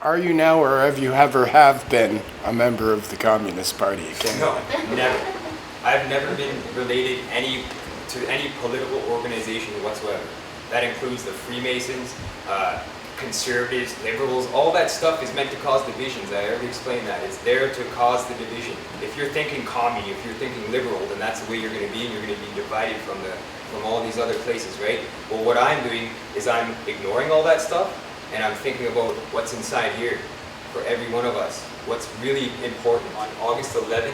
Are you now, or have you ever been a member of the Communist Party of Canada? No, never. I've never been related to any political organization whatsoever. That includes the Freemasons, conservatives, liberals. All that stuff is meant to cause divisions. I already explained that. It's there to cause the division. If you're thinking commie, if you're thinking liberal, then that's the way you're going to be, and you're going to be divided from all these other places, right? Well, what I'm doing is I'm ignoring all that stuff, and I'm thinking about what's inside here for every one of us. What's really important. On August 11th,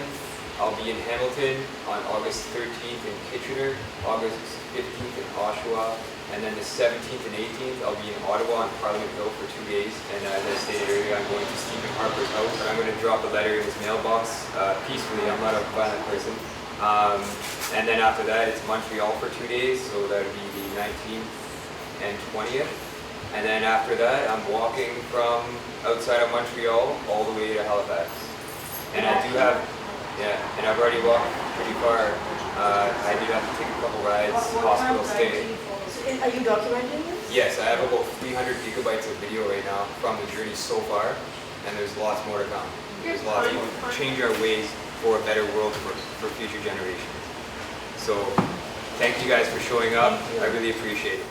I'll be in Hamilton. On August 13th in Kitchener. August 15th in Oshawa. And then the 17th and 18th, I'll be in Ottawa on Parliament Hill for 2 days. And as I stated earlier, I'm going to Stephen Harper's house, and I'm going to drop a letter in his mailbox peacefully. I'm not a violent person. And then after that, it's Montreal for 2 days, so that would be the 19th and 20th. And then after that, I'm walking from outside of Montreal all the way to Halifax. And I do have, and I've already walked pretty far. I do have to take a couple rides, hospital stay. Are you documenting this? Yes, I have about 300 gigabytes of video right now from the journey so far, and there's lots more to come. There's lots more to change our ways for a better world for future generations. So, thank you guys for showing up. I really appreciate it.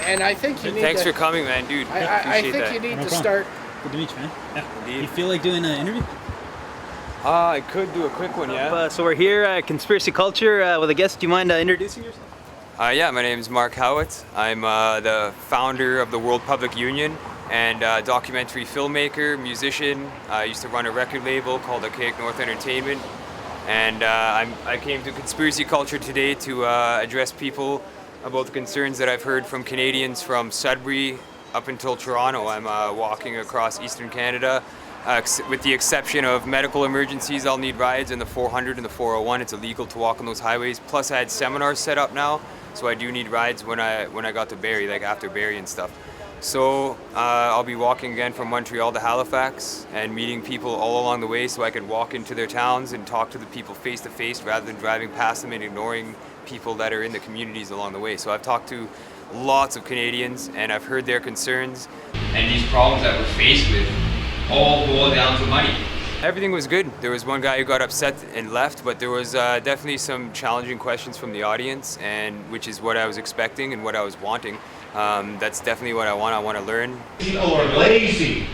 And I think you need Thanks for coming, man, dude. I think you need to start. Good to meet you, man. Yeah. Indeed. You feel like doing an interview? I could do a quick one, yeah. So we're here at Conspiracy Culture with a guest. Do you mind introducing yourself? Yeah, my name is Mark Howitt. I'm the founder of the World Public Union and documentary filmmaker, musician. I used to run a record label called Archaic North Entertainment. And I came to Conspiracy Culture today to address people about the concerns that I've heard from Canadians from Sudbury up until Toronto. I'm walking across Eastern Canada. With the exception of medical emergencies, I'll need rides in the 400 and the 401. It's illegal to walk on those highways. Plus, I had seminars set up now, so I do need rides when I got to Barrie, like after Barrie and stuff. So I'll be walking again from Montreal to Halifax and meeting people all along the way, so I can walk into their towns and talk to the people face to face rather than driving past them and ignoring people that are in the communities along the way. So I've talked to lots of Canadians, and I've heard their concerns and these problems that we're faced with all boil down to money. Everything was good. There was one guy who got upset and left, but there was definitely some challenging questions from the audience, and which is what I was expecting and what I was wanting. That's definitely what I want. I want to learn. People are lazy.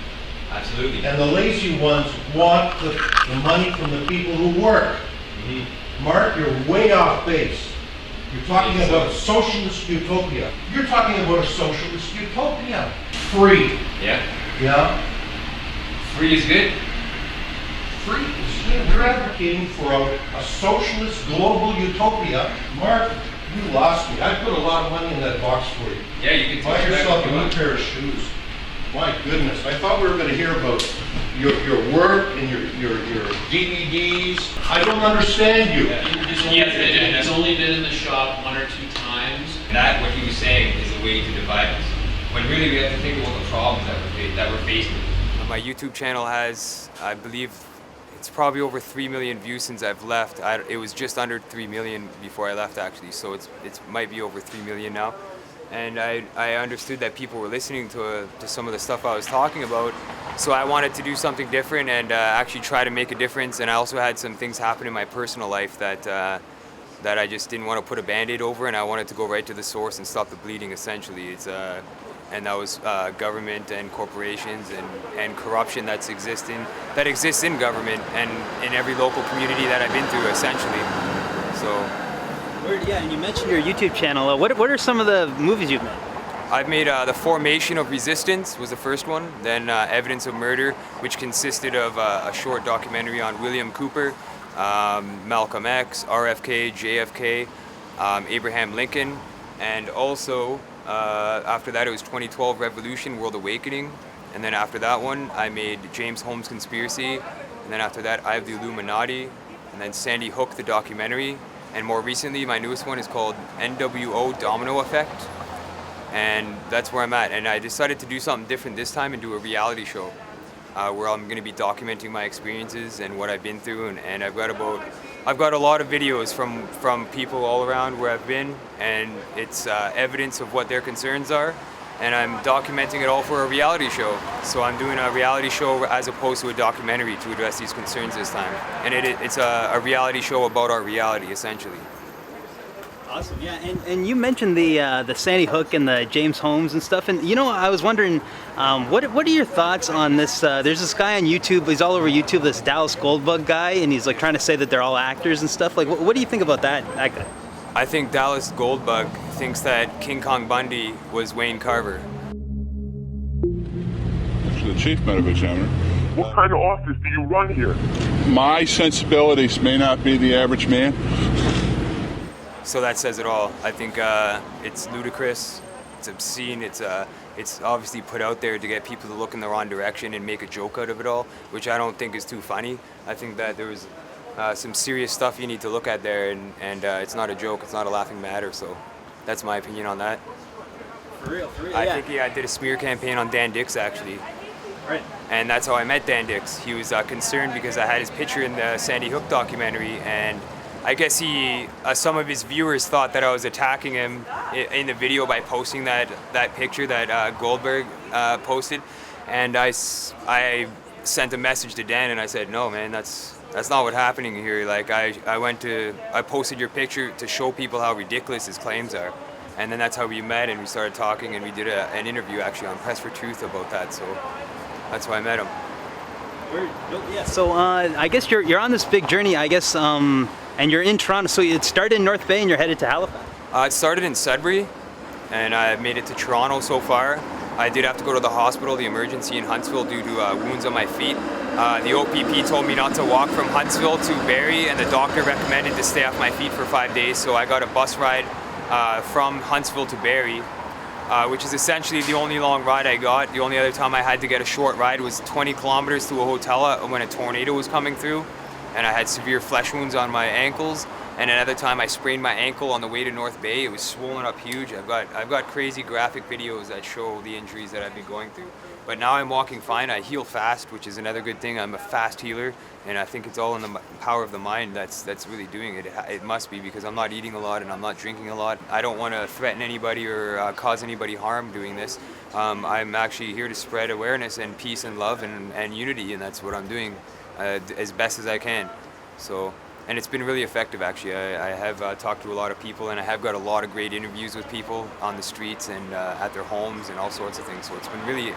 Absolutely. And the lazy ones want the money from the people who work. Mm-hmm. Mark, you're way off base. You're talking about a socialist utopia. You're talking about a socialist utopia. Free. Yeah. Yeah? Free is good. Free is good. You're advocating for a socialist global utopia. Mark, you lost me. I put a lot of money in that box for you. Yeah, you can buy yourself a new pair of shoes. My goodness, I thought we were going to hear about your work and your DVDs. I don't understand you. He's only been in the shop 1 or 2 times. That, what he was saying, is a way to divide us. When really we have to think about the problems that we're faced with. My YouTube channel has, I believe, it's probably over 3 million views since I've left. It was just under 3 million before I left, actually, so it might be over 3 million now. And I understood that people were listening to some of the stuff I was talking about, so I wanted to do something different and actually try to make a difference. And I also had some things happen in my personal life that I just didn't want to put a Band-Aid over, and I wanted to go right to the source and stop the bleeding, essentially. And that was government and corporations and corruption that exists in government and in every local community that I've been through, essentially. So. Yeah, and you mentioned your YouTube channel. What are some of the movies you've made? I've made The Formation of Resistance was the first one, then Evidence of Murder, which consisted of a short documentary on William Cooper, Malcolm X, RFK, JFK, Abraham Lincoln, and also after that it was 2012 Revolution, World Awakening, and then after that one I made James Holmes Conspiracy, and then after that I have the Illuminati, and then Sandy Hook the documentary. And more recently, my newest one is called NWO Domino Effect. And that's where I'm at. And I decided to do something different this time and do a reality show where I'm going to be documenting my experiences and what I've been through. And I've got about I've got a lot of videos from people all around where I've been, and it's evidence of what their concerns are, and I'm documenting it all for a reality show. So I'm doing a reality show as opposed to a documentary to address these concerns this time. And it's a reality show about our reality, essentially. Awesome, yeah. And you mentioned the Sandy Hook and the James Holmes and stuff, and I was wondering, what are your thoughts on this? There's this guy on YouTube. He's all over YouTube. This Dallas Goldbug guy, and he's like trying to say that they're all actors and stuff. Like, what do you think about that guy? I think Dallas Goldbug thinks that King Kong Bundy was Wayne Carver. The chief medical examiner. What kind of office do you run here? My sensibilities may not be the average man. So that says it all. I think it's ludicrous, it's obscene, it's obviously put out there to get people to look in the wrong direction and make a joke out of it all, which I don't think is too funny. I think that there was some serious stuff you need to look at there, and it's not a joke, it's not a laughing matter, so that's my opinion on that. For real, I think I did a smear campaign on Dan Dix, actually. Right. And that's how I met Dan Dix. He was concerned because I had his picture in the Sandy Hook documentary, and I guess some of his viewers thought that I was attacking him in the video by posting that picture that Goldberg posted, and I sent a message to Dan and I said, no man, that's not what's happening here. Like I posted your picture to show people how ridiculous his claims are, and then that's how we met and we started talking and we did an interview actually on Press for Truth about that. So that's why I met him. Yeah. So I guess you're on this big journey, I guess. And you're in Toronto, so it started in North Bay and you're headed to Halifax? It started in Sudbury, and I made it to Toronto so far. I did have to go to the hospital, the emergency in Huntsville, due to wounds on my feet. The OPP told me not to walk from Huntsville to Barrie, and the doctor recommended to stay off my feet for 5 days, so I got a bus ride from Huntsville to Barrie, which is essentially the only long ride I got. The only other time I had to get a short ride was 20 kilometers to a hotel when a tornado was coming through, and I had severe flesh wounds on my ankles. And another time I sprained my ankle on the way to North Bay. It was swollen up huge. I've got crazy graphic videos that show the injuries that I've been going through. But now I'm walking fine. I heal fast, which is another good thing. I'm a fast healer, and I think it's all in the power of the mind that's really doing it. It must be, because I'm not eating a lot and I'm not drinking a lot. I don't want to threaten anybody or cause anybody harm doing this. I'm actually here to spread awareness and peace and love and unity, and that's what I'm doing as best as I can. So. And it's been really effective, actually. I have talked to a lot of people, and I have got a lot of great interviews with people on the streets and at their homes and all sorts of things. So it's been really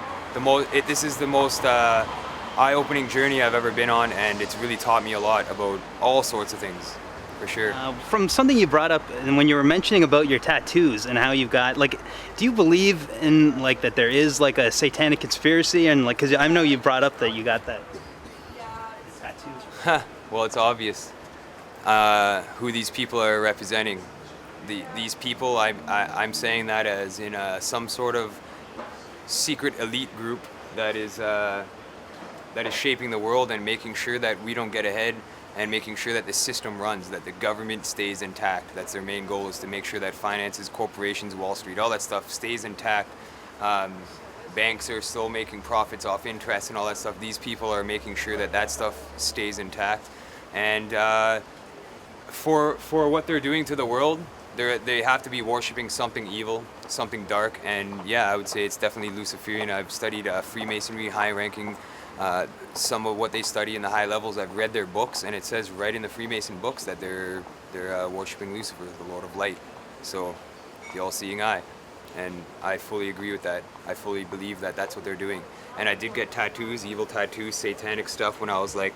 this is the most eye-opening journey I've ever been on, and it's really taught me a lot about all sorts of things, for sure. From something you brought up, and when you were mentioning about your tattoos and how you've got, like, do you believe in, like, that there is, like, a satanic conspiracy? And, like, because I know you brought up that you got that tattoos. Well, it's obvious. Who these people are representing. These people, I'm saying that as in some sort of secret elite group that is shaping the world and making sure that we don't get ahead, and making sure that the system runs, that the government stays intact. That's their main goal, is to make sure that finances, corporations, Wall Street, all that stuff stays intact. Banks are still making profits off interest and all that stuff. These people are making sure that that stuff stays intact. And for what they're doing to the world, they have to be worshiping something evil, something dark, and yeah, I would say it's definitely Luciferian. I've studied Freemasonry, high-ranking, some of what they study in the high levels. I've read their books, and it says right in the Freemason books that they're worshiping Lucifer, the Lord of Light, so the all-seeing eye. And I fully agree with that. I fully believe that that's what they're doing. And I did get tattoos, evil tattoos, satanic stuff when I was like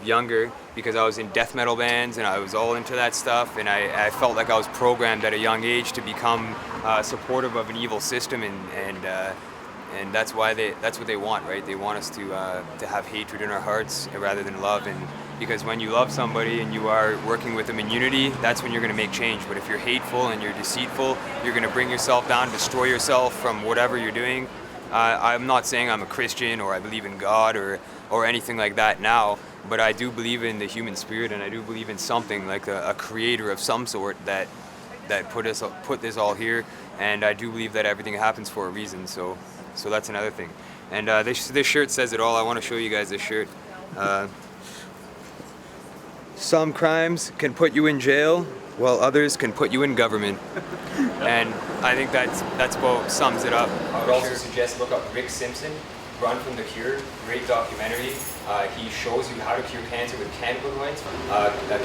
younger, because I was in death metal bands and I was all into that stuff, and I felt like I was programmed at a young age to become supportive of an evil system, and that's what they want, right? They want us to have hatred in our hearts rather than love, and because when you love somebody and you are working with them in unity, that's when you're going to make change. But if you're hateful and you're deceitful, you're going to bring yourself down, destroy yourself from whatever you're doing. I'm not saying I'm a Christian or I believe in God or anything like that now, but I do believe in the human spirit, and I do believe in something like a creator of some sort that put this all here, and I do believe that everything happens for a reason. So that's another thing. And this shirt says it all. I want to show you guys this shirt. Some crimes can put you in jail, while others can put you in government. And I think that's about sums it up. I would also suggest look up Rick Simpson, Run from the Cure, great documentary. He shows you how to cure cancer with cannabinoids.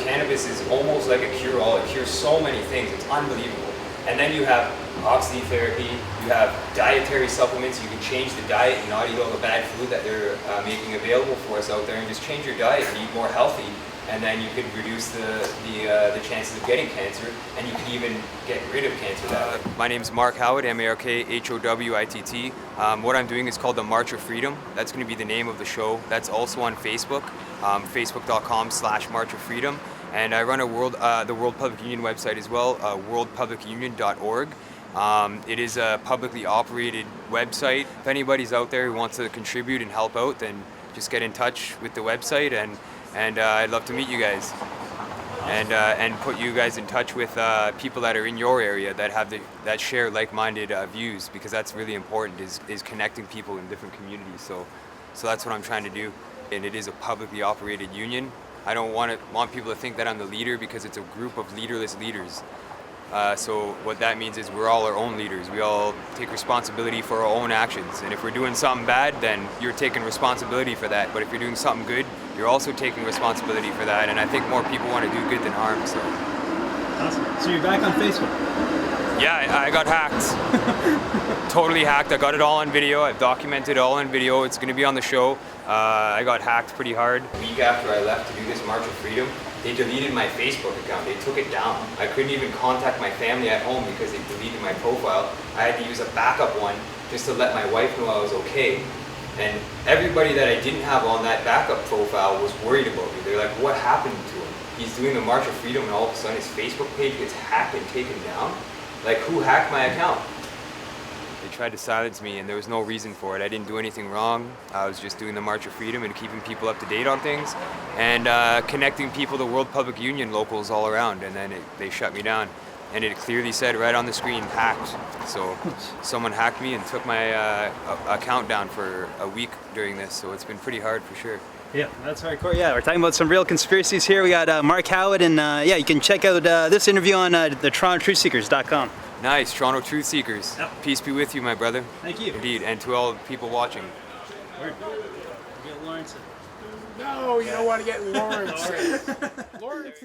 Cannabis is almost like a cure-all. It cures so many things. It's unbelievable. And then you have oxy therapy. You have dietary supplements. You can change the diet and not eat all the bad food that they're making available for us out there, and just change your diet and eat more healthy. And then you could reduce the chances of getting cancer, and you could even get rid of cancer that way. My name's Mark Howitt, M-A-R-K-H-O-W-I-T-T. What I'm doing is called the March of Freedom. That's going to be the name of the show. That's also on Facebook, facebook.com/March of Freedom. And I run the World Public Union website as well, worldpublicunion.org. It is a publicly operated website. If anybody's out there who wants to contribute and help out, then just get in touch with the website, and I'd love to meet you guys, and put you guys in touch with people that are in your area that share like-minded views, because that's really important, is connecting people in different communities. So that's what I'm trying to do, and it is a publicly operated union. I don't want people to think that I'm the leader, because it's a group of leaderless leaders. So what that means is we're all our own leaders. We all take responsibility for our own actions. And if we're doing something bad, then you're taking responsibility for that. But if you're doing something good, you're also taking responsibility for that. And I think more people want to do good than harm. So. Awesome. So you're back on Facebook? Yeah, I got hacked. Totally hacked. I got it all on video. I've documented it all on video. It's going to be on the show. I got hacked pretty hard. A week after I left to do this March of Freedom, they deleted my Facebook account. They took it down. I couldn't even contact my family at home because they deleted my profile. I had to use a backup one just to let my wife know I was okay. And everybody that I didn't have on that backup profile was worried about me. They're like, what happened to him? He's doing the March of Freedom and all of a sudden his Facebook page gets hacked and taken down? Like, who hacked my account? They tried to silence me, and there was no reason for it. I didn't do anything wrong. I was just doing the March of Freedom and keeping people up to date on things, and connecting people to World Public Union locals all around, and then they shut me down. And it clearly said right on the screen, hacked. So someone hacked me and took my account down for a week during this, so it's been pretty hard for sure. Yeah, that's hardcore. Yeah, we're talking about some real conspiracies here. We got Mark Howitt, and yeah, you can check out this interview on the TorontoTruthSeekers.com. Nice, Toronto Truth Seekers. Yep. Peace be with you, my brother. Thank you. Indeed, and to all the people watching. Word. Get Lawrence. No, you don't want to get Lawrence. Lawrence.